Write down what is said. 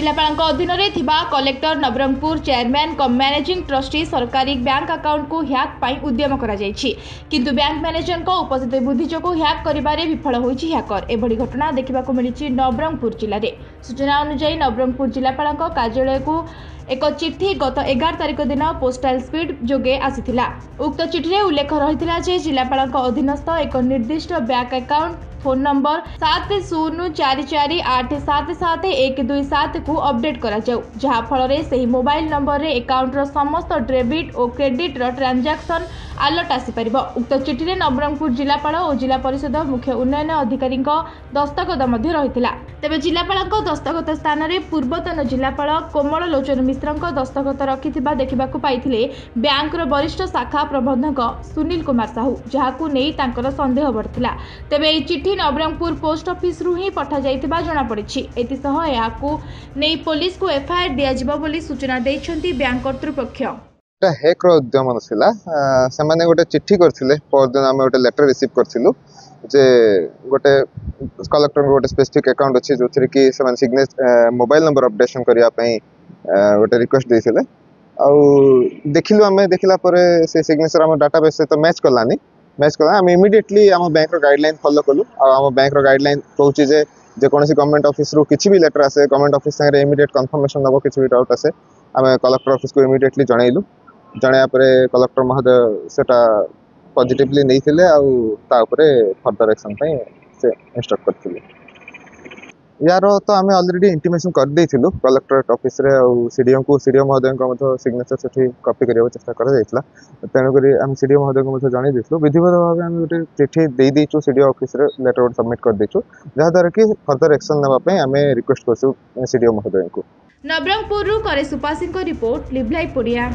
जिलापाल अधीन में collector Nabarangpur chairman cum managing trustee सरकारी बैंक अकाउंट को ह्याक पाई उद्यम किंतु बैंक मैनेजर उपस्थित बुद्धि जो ह्याक कर विफल होती ह्याकर एभली घटना देखा मिली नवरंगपुर जिले में। सूचना अनुसार नवरंगपुर जिलापाल कार्यालय को एक चिठी गत 11 तारिख दिन पोस्टाल स्पीड जोगे आसीथिला। उक्त चिठी उल्लेख रही जिलापाल अधीनस्थ एक निर्दिष्ट बैंक अकाउंट फोन नंबर 7044877127 को अपडेट करा जाऊ, जहा फल से मोबाइल नंबर रे अकाउंट रो समस्त डेबिट और क्रेडिट रो ट्रांजैक्शन अलर्ट आसी परिबो। उक्त चिठी रे नवरंगपुर जिलापाल और जिला परिषद मुख्य उन्नयन अधिकारी दस्तखत रही। तेबे जिलापाल दस्तखत स्थान रे पूर्वतन जिलापाल कोमल लोचन मिश्र दस्तखत रखिथिबा देखिबाकू पाइथिले बैंक रो वरिष्ठ शाखा प्रबंधक सुनील कुमार साहू, जहाकू नै तांकर संदेह बढ़िथिला। तेबे ए चिठी नवरंगपुर पोस्ट ऑफिस रु ही पठा जाइथिबा जणा पड़िछि। एतिसह याकू नै पुलिस को एफआईआर दिया जिवो बोली सूचना दैछन्ती बैंक कर्तृपक्ष। हेक रो उद्यम नथिला, सेमाने गोटे चिट्ठी करथिले परदिन आमे गोटे लेटर रिसीव करथिलु जे गोटे कलेक्टर गोटे स्पेसिफिक अकाउंट अछि जोथिरे कि सेमान सिग्नेचर मोबाइल नंबर अपडेशन करिया पई गोटे रिक्वेस्ट देथिले। आ देखिलु आमे देखिला परे से सिग्नेचर हम डाटाबेस से तो मैच कला आम इमिडिएटली आम बैंक रो गाइडलाइन फॉलो कलु। आम बैंक रो गाइडलाइन कहूँ जे कौन गवर्नमेंट ऑफिस रू किसी भी लेटर आसे गवर्नमेंट ऑफिस संगे इमिडिएट कंफर्मेशन दबो किसी भी डाउट आसे आम कलेक्टर ऑफिस को इमिडिएटली जनइलु। जणया परे कलेक्टर महोदय सेटा पॉजिटिवली नहीं थिले आ ता उपरे फर्दर एक्शन पई से इंस्ट्रक्ट करथिले। यार तो आम ऑलरेडी इंटीमेशन कर देथिलु कलेक्टरेट ऑफिस रे और सीडीओ महोदय को सिग्नेचर सेठी कॉपी करियो चेष्टा करा जायतला। तेणु करी हम सीडीओ महोदय को जणै देथिलु। विधिवत भाव हम गोटे चिट्ठी दे देछु सीडीओ ऑफिस रे लेटर सबमिट कर देछु, जहा द्वारा कि फर्दर एक्शन नेबा पई आम रिक्वेस्ट करछु सीडीओ महोदय को। नवरंगपुर करे सुपासी रिपोर्ट लिव लाइव ओडिया।